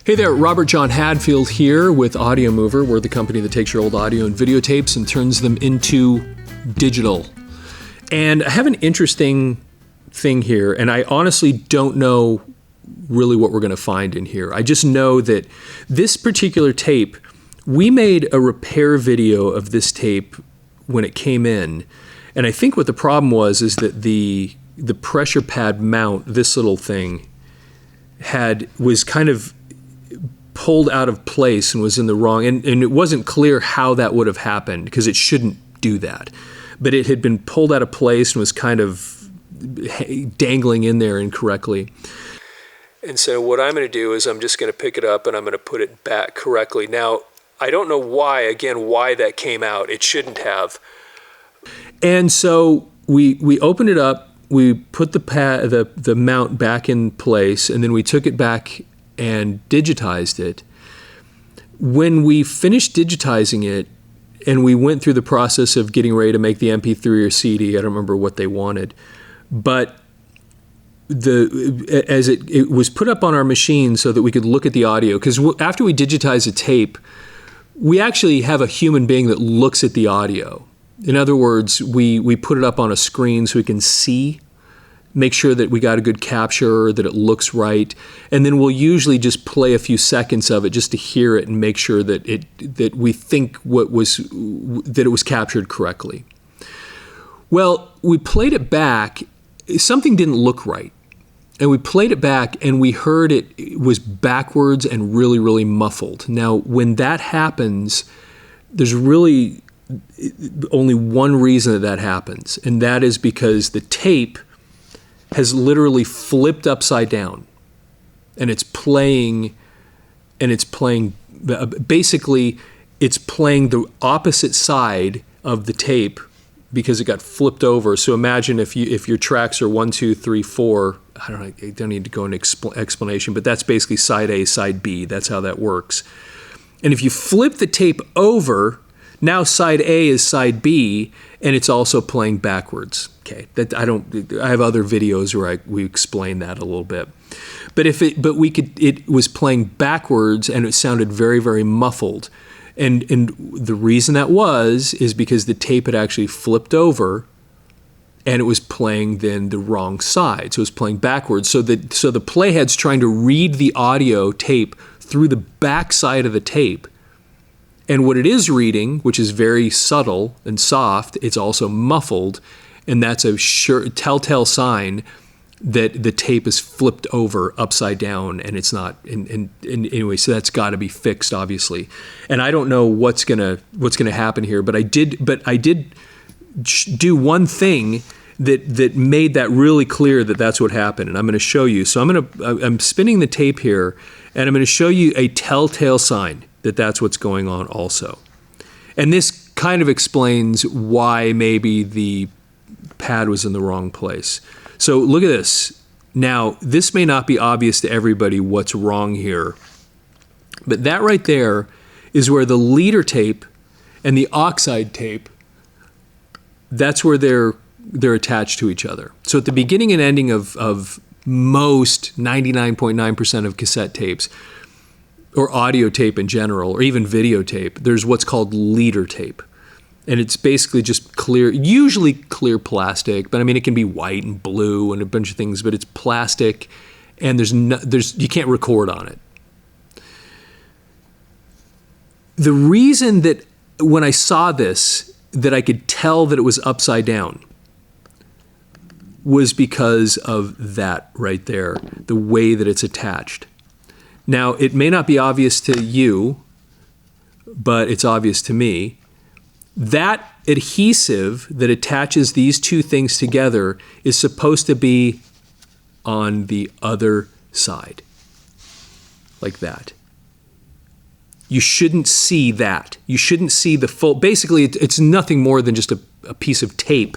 Hey there, Robert John Hadfield here with Audiomover. We're the company that takes your old audio and videotapes and turns them into digital. And I have an interesting thing here, and I honestly don't know really what we're going to find in here. I just know that this particular tape, we made a repair video of this tape when it came in. And I think what the problem was is that the pressure pad mount, this little thing, was kind of pulled out of place and was in the wrong, and it wasn't clear how that would have happened because it shouldn't do that. But it had been pulled out of place and was kind of dangling in there incorrectly. And so what I'm going to do is I'm just going to pick it up and I'm going to put it back correctly. Now, I don't know why that came out. It shouldn't have. And so we opened it up, we put the mount back in place, and then we took it back and digitized it. When we finished digitizing it and we went through the process of getting ready to make the MP3 or CD, I don't remember what they wanted, but as it was put up on our machine so that we could look at the audio, because after we digitize a tape, we actually have a human being that looks at the audio. In other words, we put it up on a screen so we can see, make sure that we got a good capture, that it looks right, and then we'll usually just play a few seconds of it just to hear it and make sure that we think that it was captured correctly. Well, we played it back, something didn't look right, and we played it back and we heard it was backwards and really, really muffled. Now, when that happens, there's really only one reason that happens, and that is because the tape has literally flipped upside down, and it's playing basically it's playing the opposite side of the tape because it got flipped over. So imagine if your tracks are 1, 2, 3, 4. I don't need to go into explanation, but that's basically side A, side B. That's how that works. And if you flip the tape over, now side A is side B, and it's also playing backwards. Okay, I have other videos where we explain that a little bit. But it was playing backwards and it sounded very, very muffled. And the reason that is because the tape had actually flipped over and it was playing then the wrong side. So it was playing backwards. So the playhead's trying to read the audio tape through the back side of the tape. And what it is reading, which is very subtle and soft, it's also muffled, and that's a telltale sign that the tape is flipped over upside down, and it's not. And anyway, so that's got to be fixed, obviously. And I don't know what's gonna happen here, but I did do one thing that made that really clear that that's what happened, and I'm going to show you. So I'm spinning the tape here, and I'm going to show you a telltale sign that that's what's going on also. And this kind of explains why maybe the pad was in the wrong place. So look at this. Now, this may not be obvious to everybody what's wrong here, but that right there is where the leader tape and the oxide tape, that's where they're attached to each other. So at the beginning and ending of most 99.9% of cassette tapes, or audio tape in general, or even videotape, there's what's called leader tape. And it's basically just clear, usually clear plastic, but I mean, it can be white and blue and a bunch of things, but it's plastic, and you can't record on it. The reason that when I saw this, that I could tell that it was upside down was because of that right there, the way that it's attached. Now, it may not be obvious to you, but it's obvious to me. That adhesive that attaches these two things together is supposed to be on the other side, like that. You shouldn't see that. You shouldn't see the full. Basically, it's nothing more than just a piece of tape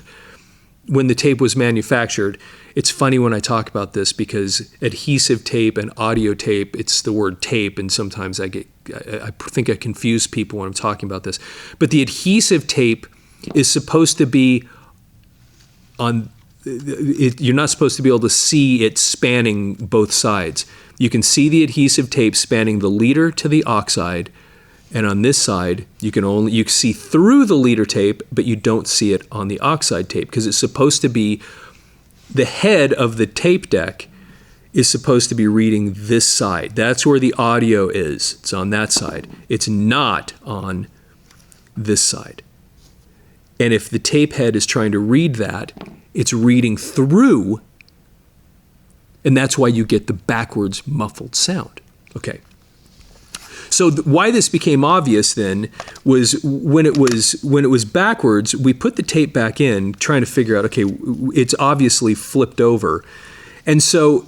when the tape was manufactured. It's funny when I talk about this because adhesive tape and audio tape, it's the word tape, and sometimes I think I confuse people when I'm talking about this. But the adhesive tape is supposed to be on you're not supposed to be able to see it spanning both sides. You can see the adhesive tape spanning the leader to the oxide, and on this side, you can see through the leader tape, but you don't see it on the oxide tape because it's supposed to be the head of the tape deck is supposed to be reading this side. That's where the audio is. It's on that side. It's not on this side. And if the tape head is trying to read that, it's reading through, and that's why you get the backwards muffled sound. Okay. So why this became obvious then was when it was backwards, we put the tape back in trying to figure out, okay, it's obviously flipped over. And so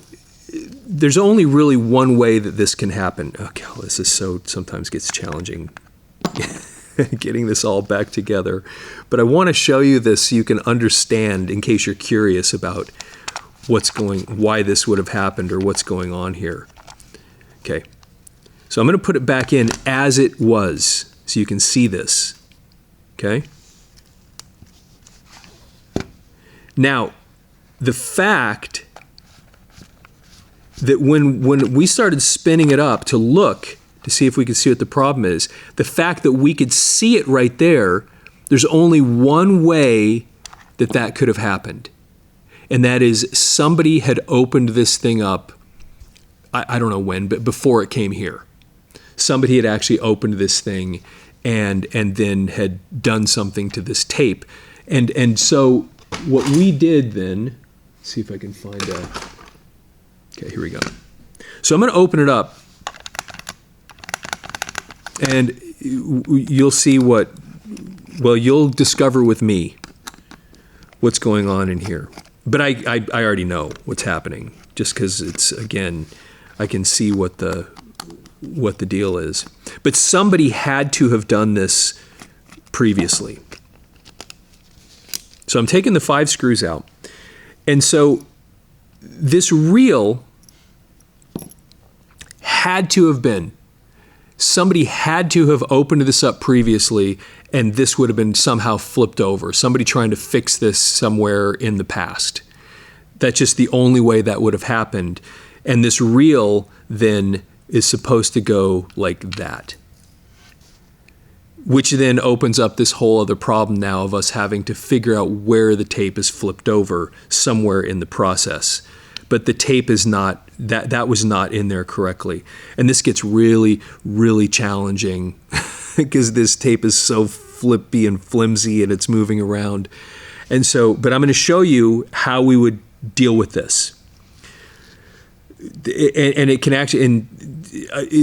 there's only really one way that this can happen. Okay, well, this is sometimes gets challenging getting this all back together. But I want to show you this so you can understand in case you're curious about why this would have happened or what's going on here. Okay. So I'm going to put it back in as it was so you can see this. Okay? Now, the fact that when we started spinning it up to look to see if we could see what the problem is, the fact that we could see it right there, there's only one way that could have happened. And that is somebody had opened this thing up, I don't know when, but before it came here. Somebody had actually opened this thing and then had done something to this tape. And so what we did then, let's see if I can find okay, here we go. So I'm going to open it up and you'll see you'll discover with me what's going on in here. But I already know what's happening just because it's, again, I can see what the deal is. But somebody had to have done this previously. So I'm taking the 5 screws out. And so this reel had to have been, somebody had to have opened this up previously and this would have been somehow flipped over. Somebody trying to fix this somewhere in the past. That's just the only way that would have happened. And this reel then is supposed to go like that, which then opens up this whole other problem now of us having to figure out where the tape is flipped over somewhere in the process. But the tape is not, that was not in there correctly. And this gets really, really challenging because this tape is so flippy and flimsy and it's moving around. And so, but I'm going to show you how we would deal with this. And it can actually, and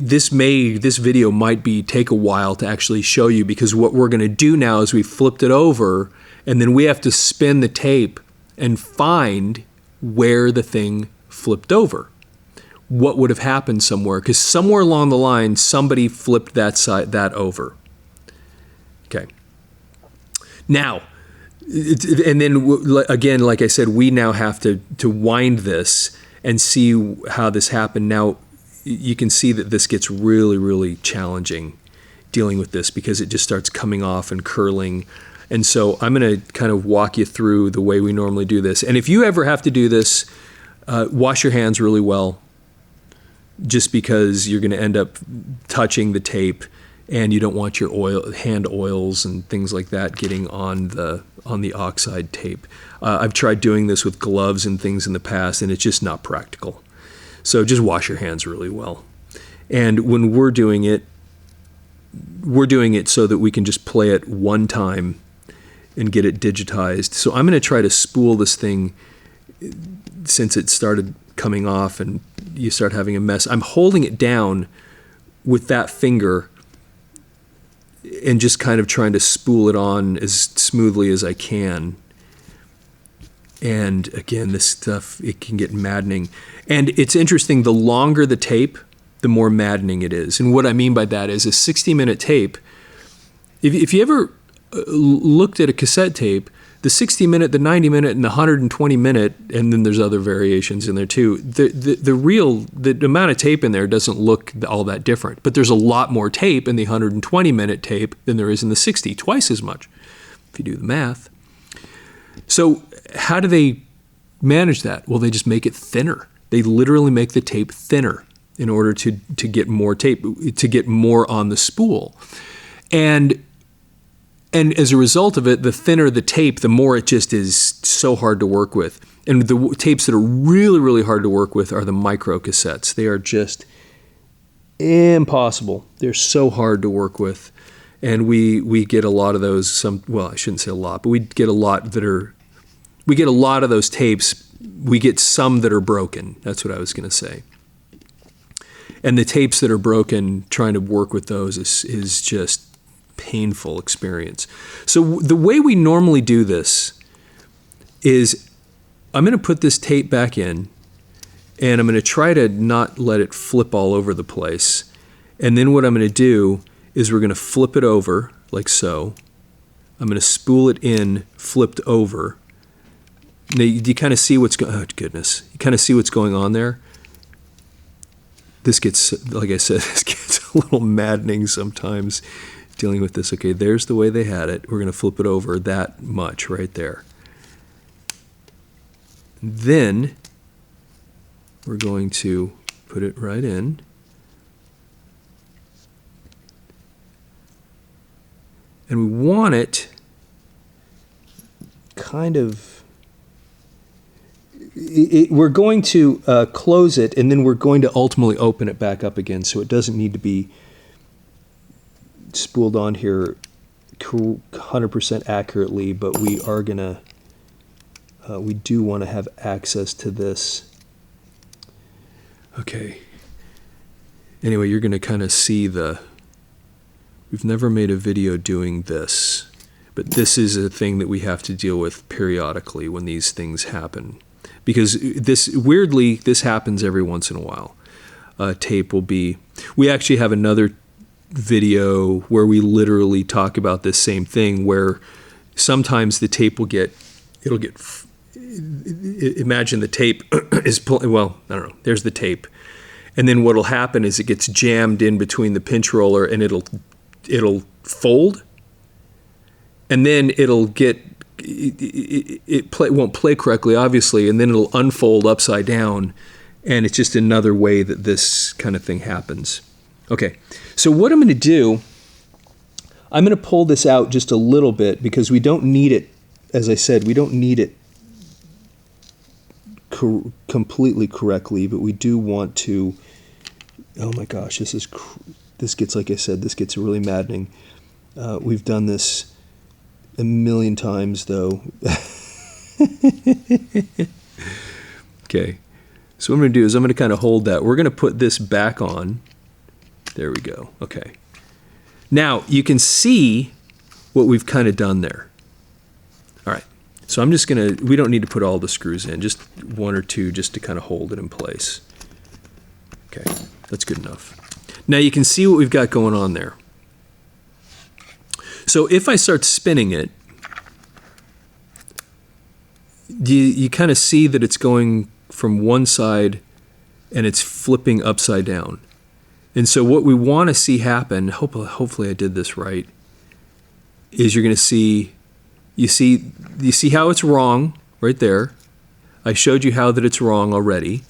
this video might take a while to actually show you because what we're going to do now is we flipped it over and then we have to spin the tape and find where the thing flipped over. What would have happened somewhere? Because somewhere along the line, somebody flipped that over. Okay. Now, and then again, like I said, we now have to wind this and see how this happened. Now, you can see that this gets really, really challenging dealing with this because it just starts coming off and curling. And so I'm going to kind of walk you through the way we normally do this. And if you ever have to do this, wash your hands really well, just because you're going to end up touching the tape and you don't want your hand oils and things like that getting on the oxide tape. I've tried doing this with gloves and things in the past, and it's just not practical. So just wash your hands really well. And when we're doing it so that we can just play it one time and get it digitized. So I'm going to try to spool this thing since it started coming off and you start having a mess. I'm holding it down with that finger and just kind of trying to spool it on as smoothly as I can. And again, this stuff, it can get maddening. And it's interesting, the longer the tape, the more maddening it is. And what I mean by that is a 60-minute tape, if you ever looked at a cassette tape, the 60-minute, the 90-minute, and the 120-minute, and then there's other variations in there too, the amount of tape in there doesn't look all that different. But there's a lot more tape in the 120-minute tape than there is in the 60, twice as much, if you do the math. So how do they manage that? Well, they just make it thinner. They literally make the tape thinner in order to get more tape, to get more on the spool. And as a result of it, the thinner the tape, the more it just is so hard to work with. And the tapes that are really, really hard to work with are the micro cassettes. They are just impossible. They're so hard to work with. And we get a lot of those, well, I shouldn't say a lot, but we get a lot of those tapes. We get some that are broken. That's what I was going to say. And the tapes that are broken, trying to work with those is just painful experience. So the way we normally do this is I'm going to put this tape back in, and I'm going to try to not let it flip all over the place. And then what I'm going to do is we're going to flip it over like so. I'm going to spool it in, flipped over. Now, you kind of see what's going on. Oh, goodness. You kind of see what's going on there. This gets, like I said, this gets a little maddening sometimes dealing with this. Okay, there's the way they had it. We're going to flip it over that much right there. Then we're going to put it right in. And we want it kind of, we're going to close it, and then we're going to ultimately open it back up again, so it doesn't need to be spooled on here 100% accurately, but we are going to, we do want to have access to this. Okay. Anyway, you're going to kind of see we've never made a video doing this, but this is a thing that we have to deal with periodically when these things happen. Because weirdly, this happens every once in a while. Tape will be, we actually have another video where we literally talk about this same thing, where sometimes the tape will imagine the tape is well, I don't know, there's the tape. And then what'll happen is it gets jammed in between the pinch roller, and it'll fold, and then won't play correctly, obviously, and then it'll unfold upside down, and it's just another way that this kind of thing happens. Okay, so what I'm going to do, I'm going to pull this out just a little bit because we don't need it, as I said, we don't need it completely correctly, but we do want to, oh my gosh, this gets, like I said, this gets really maddening. We've done this a million times, though. Okay, so what I'm going to do is I'm going to kind of hold that. We're going to put this back on. There we go. Okay. Now, you can see what we've kind of done there. All right. So I'm just going to, we don't need to put all the screws in, just one or two just to kind of hold it in place. Okay, that's good enough. Now you can see what we've got going on there. So if I start spinning it, you kind of see that it's going from one side and it's flipping upside down. And so what we want to see happen, hopefully I did this right, is you're going to see, you see how it's wrong right there. I showed you how that it's wrong already.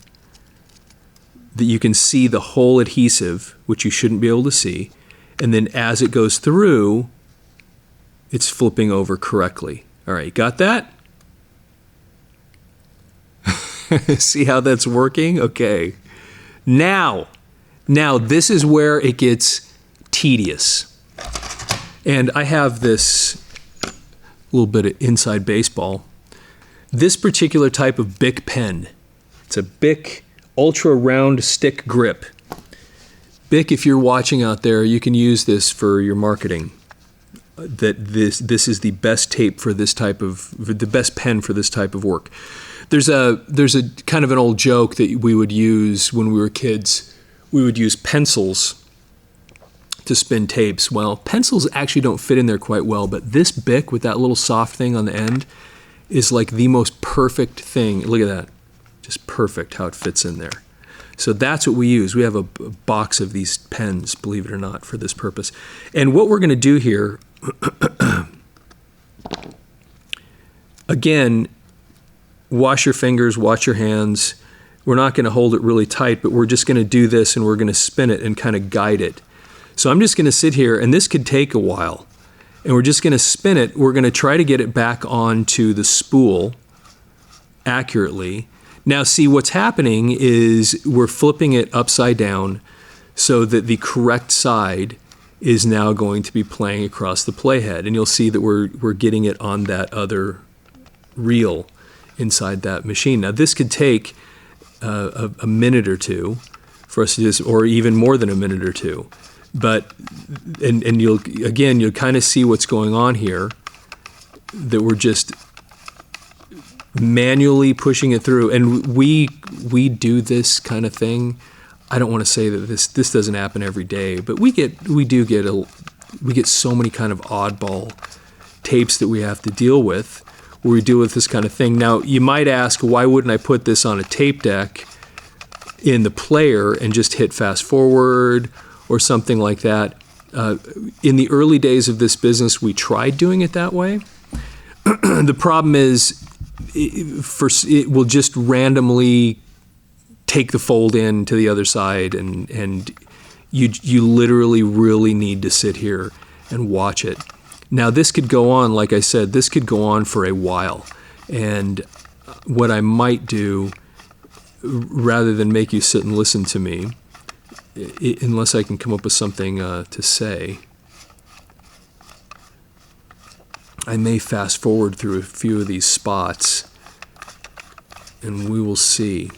That you can see the whole adhesive, which you shouldn't be able to see. And then as it goes through, it's flipping over correctly. All right, got that? See how that's working? Okay. Now this is where it gets tedious. And I have this little bit of inside baseball. This particular type of Bic pen, it's a Bic ultra round stick grip. Bic, if you're watching out there, you can use this for your marketing. That this is the best tape for this type of, the best pen for this type of work. There's a kind of an old joke that we would use when we were kids. We would use pencils to spin tapes. Well, pencils actually don't fit in there quite well, but this Bic with that little soft thing on the end is like the most perfect thing. Look at that. Just perfect how it fits in there. So that's what we use. We have a box of these pens, believe it or not, for this purpose. And what we're going to do here, again, wash your fingers, wash your hands. We're not going to hold it really tight, but we're just going to do this and we're going to spin it and kind of guide it. So I'm just going to sit here, and this could take a while. And we're just going to spin it. We're going to try to get it back onto the spool accurately. Now, see, what's happening is we're flipping it upside down so that the correct side is now going to be playing across the playhead. And you'll see that we're getting it on that other reel inside that machine. Now, this could take a minute or two for us to just, or even more than a minute or two. But, and you'll kind of see what's going on here, that we're just manually pushing it through. And we do this kind of thing. I don't want to say that this doesn't happen every day, but we get so many kind of oddball tapes that we have to deal with, where we deal with this kind of thing. Now, you might ask, why wouldn't I put this on a tape deck in the player and just hit fast forward or something like that? In the early days of this business, we tried doing it that way. The problem is, it will just randomly take the fold in to the other side, and you literally really need to sit here and watch it. Now, this could go on, like I said, this could go on for a while. And what I might do, rather than make you sit and listen to me, unless I can come up with something to say, I may fast forward through a few of these spots, and we will see.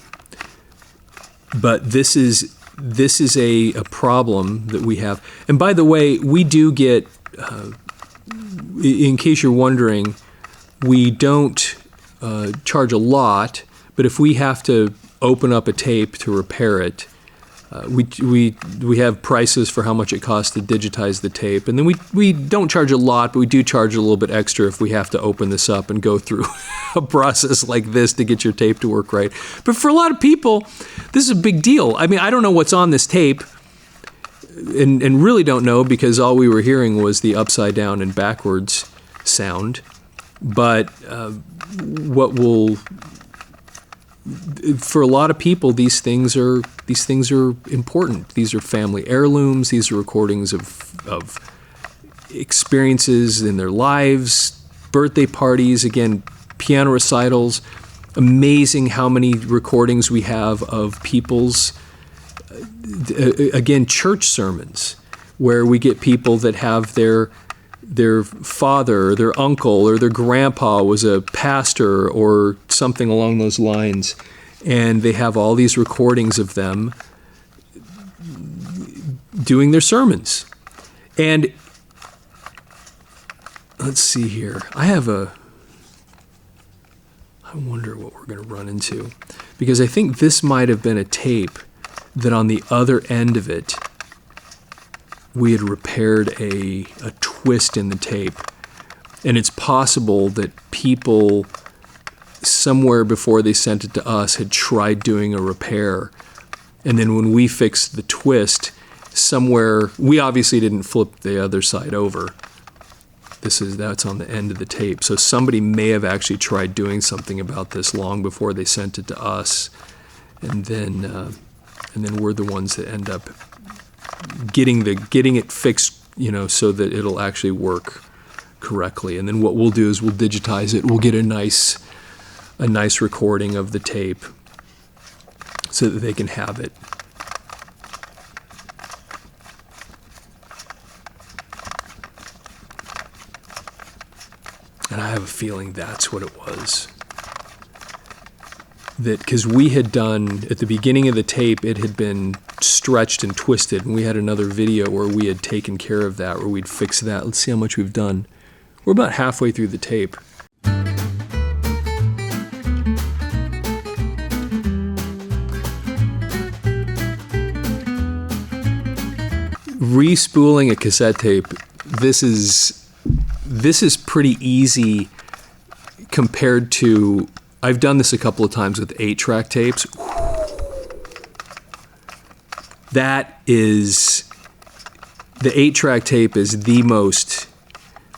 But this is a problem that we have. And by the way, we do get, in case you're wondering, we don't charge a lot, but if we have to open up a tape to repair it, we have prices for how much it costs to digitize the tape. And then we don't charge a lot, but we do charge a little bit extra if we have to open this up and go through a process like this to get your tape to work right. But for a lot of people, this is a big deal. I mean, I don't know what's on this tape, and really don't know, because all we were hearing was the upside down and backwards sound. But for a lot of people, these things are important. These are family heirlooms. These are recordings of experiences in their lives, birthday parties, again, piano recitals. Amazing how many recordings we have of people's, again, church sermons, where we get people that have their father or their uncle or their grandpa was a pastor or something along those lines, and they have all these recordings of them doing their sermons. And let's see here. I wonder what we're going to run into, because I think this might have been a tape that on the other end of it, we had repaired a twist in the tape. And it's possible that people somewhere before they sent it to us had tried doing a repair. And then when we fixed the twist, somewhere, we obviously didn't flip the other side over. That's on the end of the tape. So somebody may have actually tried doing something about this long before they sent it to us. And then we're the ones that end up getting it fixed, so that it'll actually work correctly. And then what we'll do is we'll digitize it. We'll get a nice recording of the tape so that they can have it. And I have a feeling that's what it was. That because we had done, at the beginning of the tape, it had been stretched and twisted, and we had another video where we had taken care of that, where we'd fixed that. Let's see how much we've done. We're about halfway through the tape. Respooling a cassette tape, this is pretty easy compared to, I've done this a couple of times with 8-track tapes. The 8-track tape is the most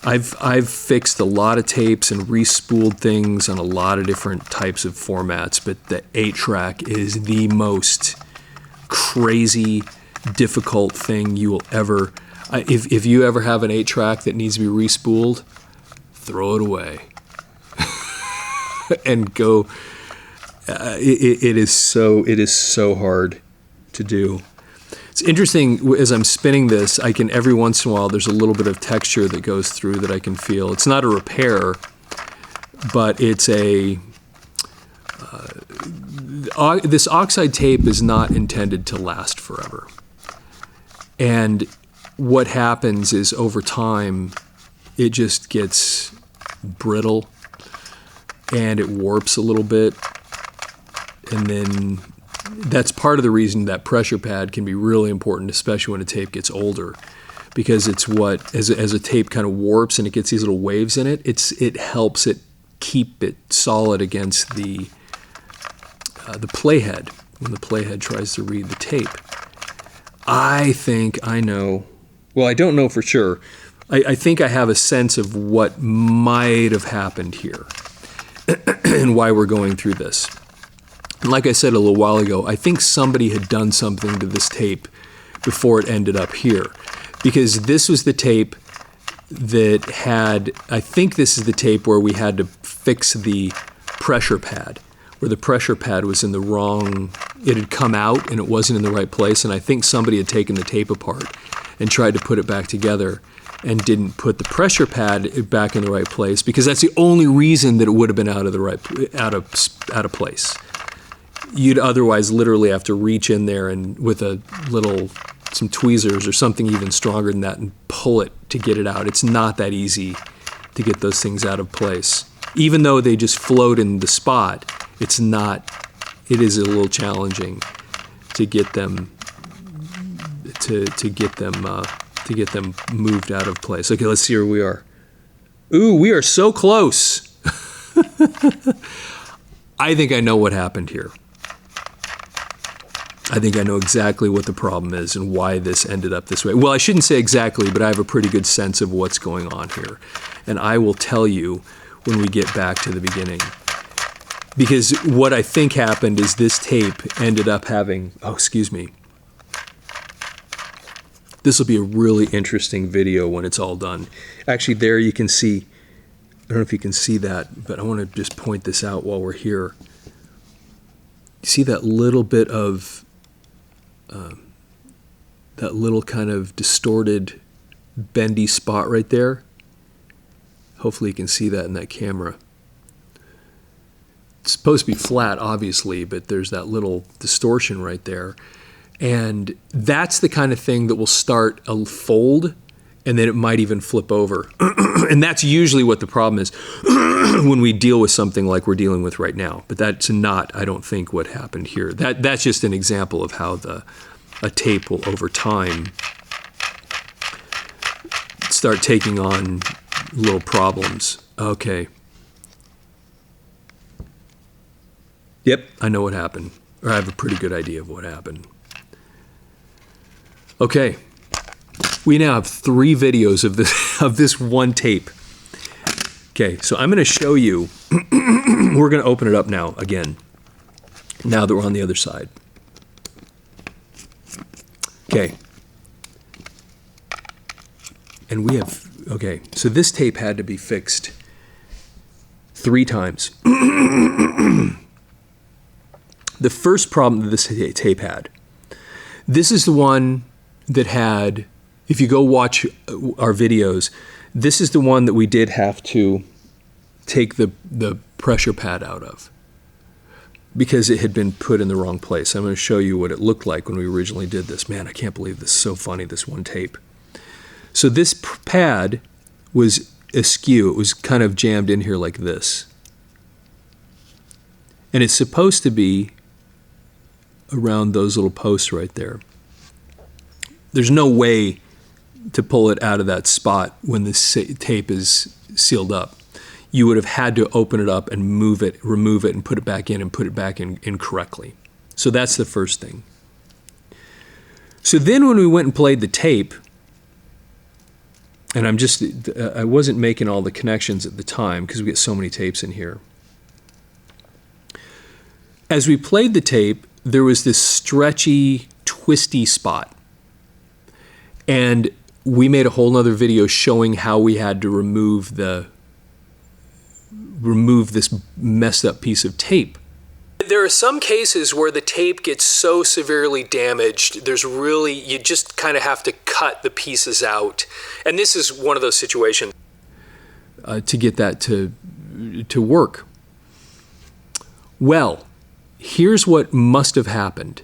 I've fixed a lot of tapes and re-spooled things on a lot of different types of formats, but the 8-track is the most crazy, difficult thing you will ever. If you ever have an 8-track that needs to be re-spooled, throw it away and go. It is so hard to do. It's interesting, as I'm spinning this, I can, every once in a while, there's a little bit of texture that goes through that I can feel. It's not a repair, but it's a, this oxide tape is not intended to last forever. And what happens is over time, it just gets brittle and it warps a little bit. And then that's part of the reason that pressure pad can be really important, especially when a tape gets older, because it's what, as a tape kind of warps and it gets these little waves in it, it helps it keep it solid against the playhead when the playhead tries to read the tape. I think I know, well, I don't know for sure. I think I have a sense of what might have happened here and why we're going through this. And like I said a little while ago, I think somebody had done something to this tape before it ended up here. Because this was the tape that had, I think this is the tape where we had to fix the pressure pad, where the pressure pad was in the wrong, it had come out and it wasn't in the right place. And I think somebody had taken the tape apart and tried to put it back together and didn't put the pressure pad back in the right place, because that's the only reason that it would have been out of place. You'd otherwise literally have to reach in there and with some tweezers or something even stronger than that and pull it to get it out. It's not that easy to get those things out of place. Even though they just float in the spot, it is a little challenging to get them to get them moved out of place. Okay, let's see where we are. Ooh, we are so close. I think I know what happened here. I think I know exactly what the problem is and why this ended up this way. Well, I shouldn't say exactly, but I have a pretty good sense of what's going on here. And I will tell you when we get back to the beginning. Because what I think happened is this tape ended up having, this will be a really interesting video when it's all done. Actually, there you can see, I don't know if you can see that, but I want to just point this out while we're here. You see that little bit of, that little kind of distorted, bendy spot right there? Hopefully you can see that in that camera. It's supposed to be flat, obviously, but there's that little distortion right there. And that's the kind of thing that will start a fold, and then it might even flip over. And that's usually what the problem is when we deal with something like we're dealing with right now. But that's not, I don't think, what happened here. That's just an example of how a tape will, over time, start taking on little problems. Okay. Yep, I know what happened. Or I have a pretty good idea of what happened. Okay. We now have 3 videos of this one tape. Okay, so I'm going to show you. We're going to open it up now again, now that we're on the other side. Okay. And we have, okay, so this tape had to be fixed 3 times. The first problem that this tape had, this is the one that had, if you go watch our videos, this is the one that we did have to take the pressure pad out of because it had been put in the wrong place. I'm going to show you what it looked like when we originally did this. Man, I can't believe this is so funny, this one tape. So this pad was askew. It was kind of jammed in here like this. And it's supposed to be around those little posts right there. There's no way to pull it out of that spot when the tape is sealed up. You would have had to open it up and move it, remove it, and put it back in and put it back in correctly. So that's the first thing. So then when we went and played the tape, And I wasn't making all the connections at the time because we get so many tapes in here. As we played the tape, there was this stretchy, twisty spot. And we made a whole nother video showing how we had to remove this messed up piece of tape. There are some cases where the tape gets so severely damaged, you just kind of have to cut the pieces out. And this is one of those situations to get that to work. Well, here's what must have happened.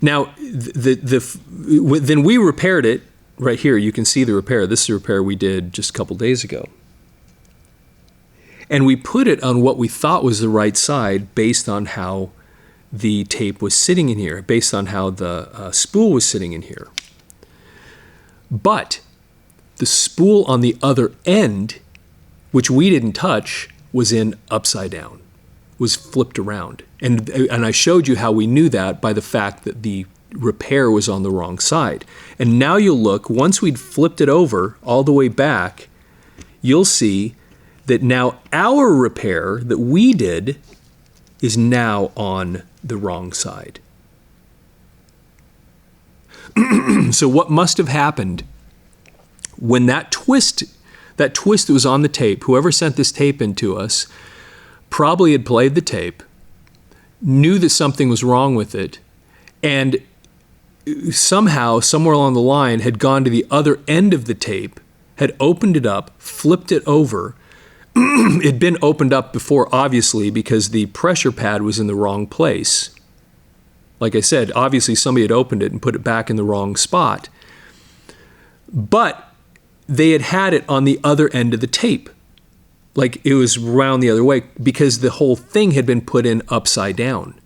Now, then we repaired it. Right here, you can see the repair. This is a repair we did just a couple days ago. And we put it on what we thought was the right side based on how the tape was sitting in here, based on how the spool was sitting in here. But the spool on the other end, which we didn't touch, was in upside down, was flipped around. And I showed you how we knew that by the fact that the repair was on the wrong side. And now you'll look, once we'd flipped it over all the way back, you'll see that now our repair that we did is now on the wrong side. So what must have happened when that twist that was on the tape, whoever sent this tape into us probably had played the tape, knew that something was wrong with it, and somehow, somewhere along the line, had gone to the other end of the tape, had opened it up, flipped it over. It'd been opened up before, obviously, because the pressure pad was in the wrong place. Like I said, obviously somebody had opened it and put it back in the wrong spot. But they had it on the other end of the tape. Like it was round the other way, because the whole thing had been put in upside down,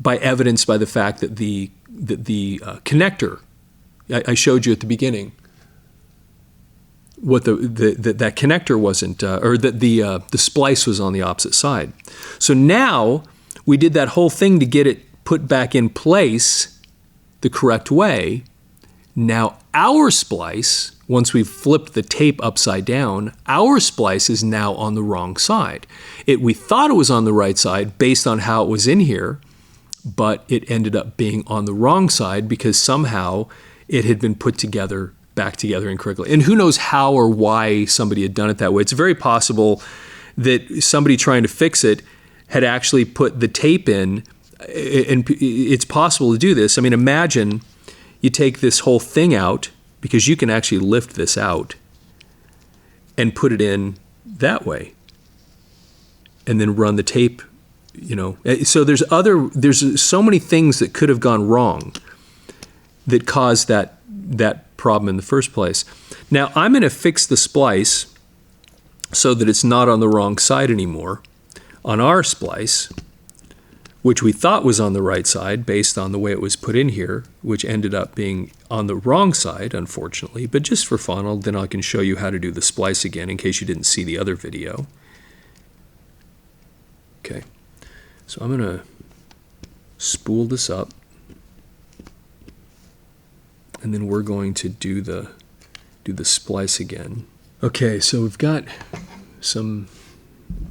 evidenced by the fact that the connector, I showed you at the beginning, what that connector wasn't, or that the splice was on the opposite side. So now we did that whole thing to get it put back in place the correct way. Now our splice, once we've flipped the tape upside down, our splice is now on the wrong side. We thought it was on the right side based on how it was in here, but it ended up being on the wrong side because somehow it had been put back together incorrectly. And who knows how or why somebody had done it that way. It's very possible that somebody trying to fix it had actually put the tape in, and it's possible to do this. I mean, imagine you take this whole thing out, because you can actually lift this out and put it in that way and then run the tape, So there's so many things that could have gone wrong that caused that problem in the first place. Now I'm going to fix the splice so that it's not on the wrong side anymore on our splice, which we thought was on the right side based on the way it was put in here, which ended up being on the wrong side, unfortunately. But just for fun, then I can show you how to do the splice again in case you didn't see the other video. Okay, so I'm going to spool this up, and then we're going to do the splice again. Okay, so we've got some,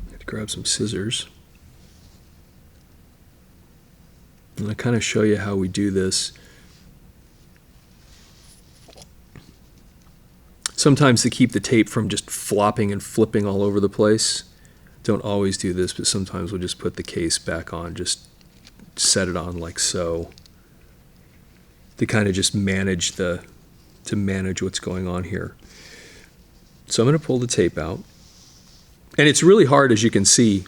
I have to grab some scissors. And I'll kind of show you how we do this. Sometimes to keep the tape from just flopping and flipping all over the place. Don't always do this, but sometimes we'll just put the case back on, just set it on like so, to kind of just manage what's going on here. So I'm going to pull the tape out. And it's really hard, as you can see,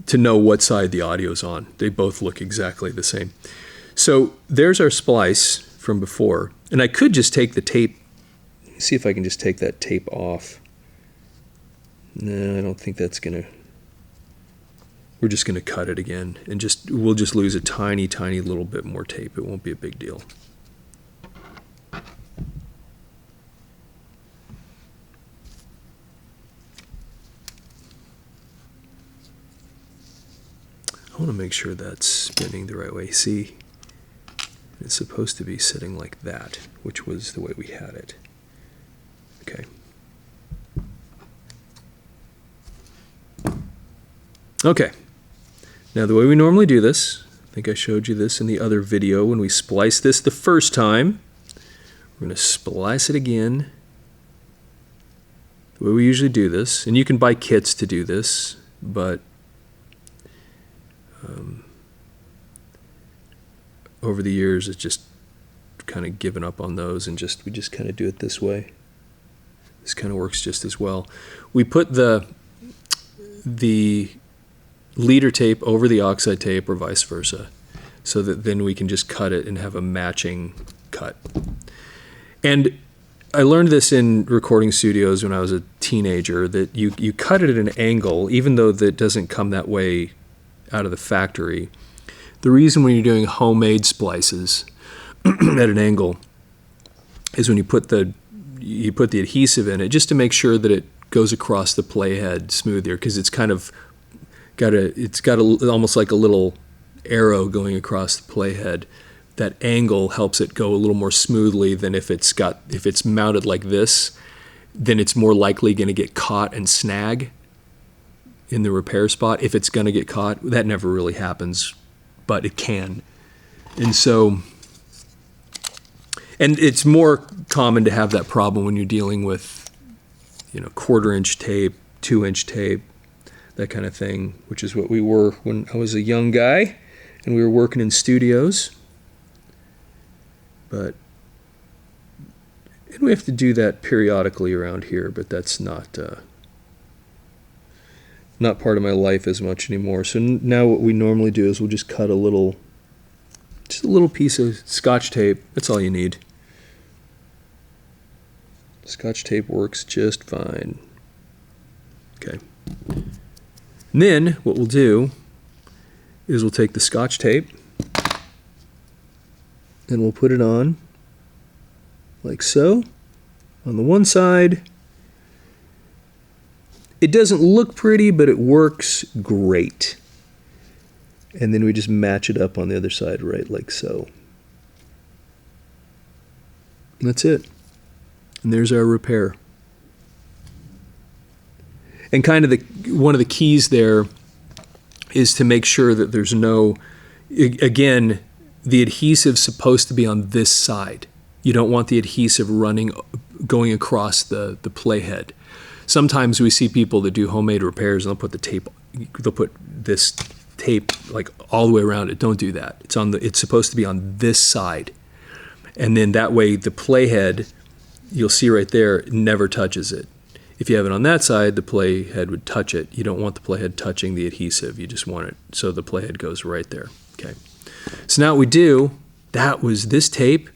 to know what side the audio's on. They both look exactly the same. So there's our splice from before. And I could just take the tape, see if I can just take that tape off. No, I don't think that's gonna, we're just gonna cut it again and we'll just lose a tiny, tiny little bit more tape. It won't be a big deal. I want to make sure that's spinning the right way. See, it's supposed to be sitting like that, which was the way we had it. Okay. Okay. Now the way we normally do this, I think I showed you this in the other video when we spliced this the first time. We're going to splice it again. The way we usually do this, and you can buy kits to do this, but over the years it's just kind of given up on those, and we just kind of do it this way. This kind of works just as well. We put the leader tape over the oxide tape or vice versa, so that then we can just cut it and have a matching cut. And I learned this in recording studios when I was a teenager, that you cut it at an angle, even though that doesn't come that way out of the factory. The reason when you're doing homemade splices at an angle is when you put the adhesive in it, just to make sure that it goes across the playhead smoother, because it's kind of it's got almost like a little arrow going across the playhead. That angle helps it go a little more smoothly than if it's mounted like this, then it's more likely going to get caught and snag in the repair spot. If it's going to get caught, that never really happens, but it can. And so, and it's more common to have that problem when you're dealing with, 1/4-inch tape, 2-inch tape, that kind of thing, which is what we were when I was a young guy and we were working in studios. And we have to do that periodically around here, but that's not part of my life as much anymore. So now what we normally do is we'll just cut a little piece of Scotch tape. That's all you need. Scotch tape works just fine. Okay. And then what we'll do is we'll take the Scotch tape and we'll put it on like so on the one side. It doesn't look pretty, but it works great. And then we just match it up on the other side, right like so. And that's it. And there's our repair. And kind of one of the keys there is to make sure that there's no, again, the adhesive's supposed to be on this side. You don't want the adhesive going across the playhead. Sometimes we see people that do homemade repairs and they'll put this tape like all the way around it. Don't do that. It's supposed to be on this side. And then that way the playhead, you'll see right there, never touches it. If you have it on that side, the playhead would touch it. You don't want the playhead touching the adhesive. You just want it so the playhead goes right there. Okay. So now what we do, that was this tape.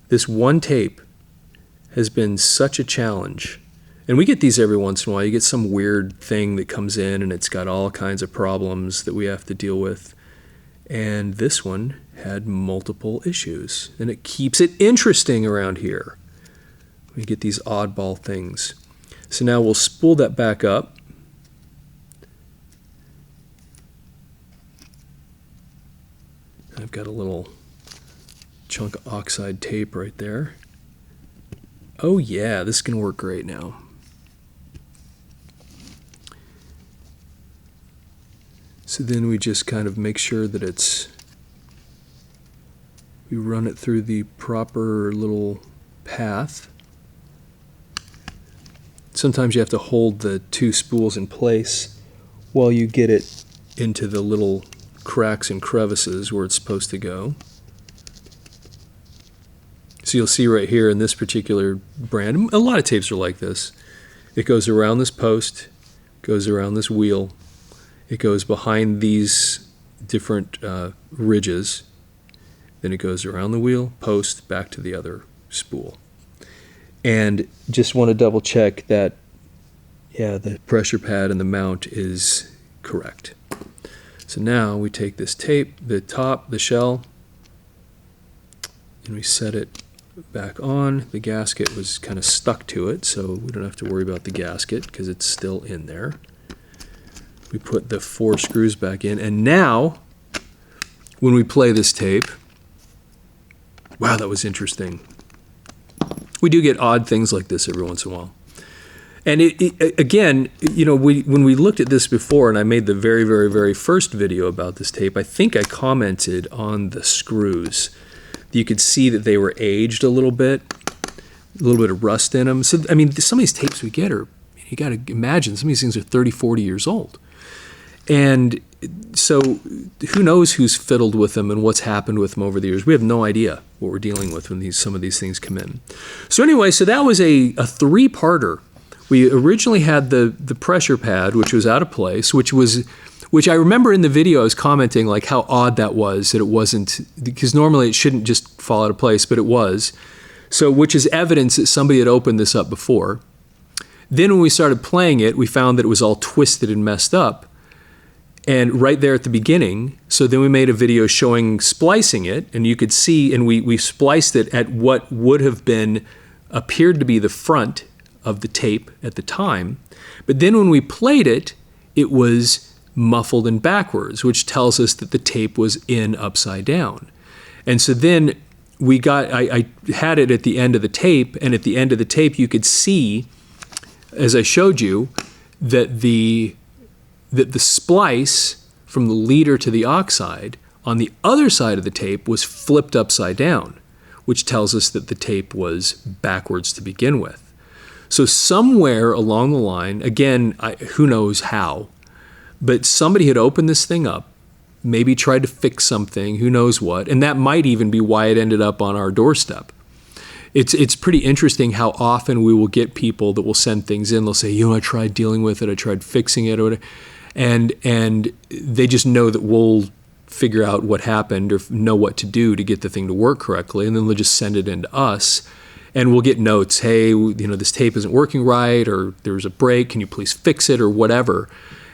This one tape has been such a challenge. And we get these every once in a while. You get some weird thing that comes in and it's got all kinds of problems that we have to deal with. And this one had multiple issues. And it keeps it interesting around here. We get these oddball things. So now we'll spool that back up. I've got a little chunk of oxide tape right there. Oh yeah, this can work great now. So then we just kind of make sure that we run it through the proper little path. Sometimes you have to hold the two spools in place while you get it into the little cracks and crevices where it's supposed to go. So you'll see right here in this particular brand, a lot of tapes are like this. It goes around this post, goes around this wheel, it goes behind these different ridges, then it goes around the wheel, post, back to the other spool. And just want to double check that, yeah, the pressure pad and the mount is correct. So now we take this tape, the top, the shell, and we set it back on. The gasket was kind of stuck to it, so we don't have to worry about the gasket because it's still in there. We put the 4 screws back in, and now when we play this tape, wow, that was interesting. we do get odd things like this every once in a while. And again, you know, when we looked at this before, and I made the very, very, very first video about this tape, I think I commented on the screws. You could see that they were aged a little bit of rust in them. So, I mean, some of these tapes we get are, you got to imagine, some of these things are 30, 40 years old. And so who knows who's fiddled with them and what's happened with them over the years. We have no idea what we're dealing with when some of these things come in. So anyway, so that was a three-parter. We originally had the pressure pad, which was out of place, which I remember in the video I was commenting like how odd that was, that it wasn't, because normally it shouldn't just fall out of place, but it was. So, which is evidence that somebody had opened this up before. Then when we started playing it, we found that it was all twisted and messed up. And right there at the beginning, so then we made a video showing splicing it, and you could see, and we spliced it at what would have appeared to be the front of the tape at the time. But then when we played it, it was muffled and backwards, which tells us that the tape was in upside down. And so then I had it at the end of the tape, and at the end of the tape you could see, as I showed you, that the splice from the leader to the oxide on the other side of the tape was flipped upside down, which tells us that the tape was backwards to begin with. So somewhere along the line, again, who knows how, but somebody had opened this thing up, maybe tried to fix something, who knows what, and that might even be why it ended up on our doorstep. It's pretty interesting how often we will get people that will send things in. They'll say, you know, I tried dealing with it, I tried fixing it, or whatever, and they just know that we'll figure out what happened or know what to do to get the thing to work correctly, and then they'll just send it in to us. And we'll get notes, hey, you know, this tape isn't working right, or there's a break, can you please fix it, or whatever.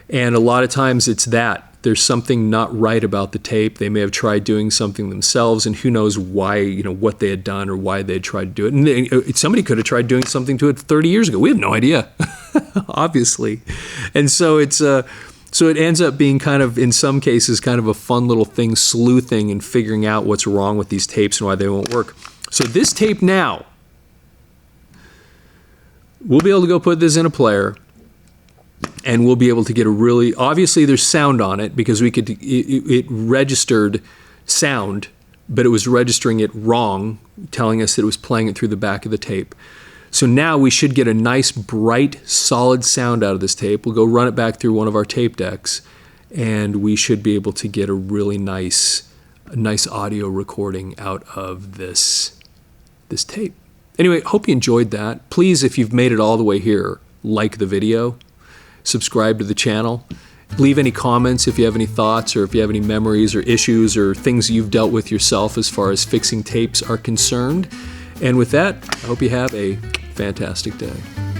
And a lot of times it's that. There's something not right about the tape. They may have tried doing something themselves, and who knows why, you know, what they had done or why they had tried to do it. And somebody could have tried doing something to it 30 years ago. We have no idea, obviously. And so so it ends up being kind of, in some cases, kind of a fun little thing, sleuthing and figuring out what's wrong with these tapes and why they won't work. So this tape now, we'll be able to go put this in a player, and we'll be able to get obviously there's sound on it, because it registered sound, but it was registering it wrong, telling us that it was playing it through the back of the tape. So now we should get a nice, bright, solid sound out of this tape. We'll go run it back through one of our tape decks, and we should be able to get a really nice audio recording out of this tape. Anyway, hope you enjoyed that. Please, if you've made it all the way here, like the video, subscribe to the channel, leave any comments if you have any thoughts, or if you have any memories or issues or things you've dealt with yourself as far as fixing tapes are concerned. And with that, I hope you have a fantastic day.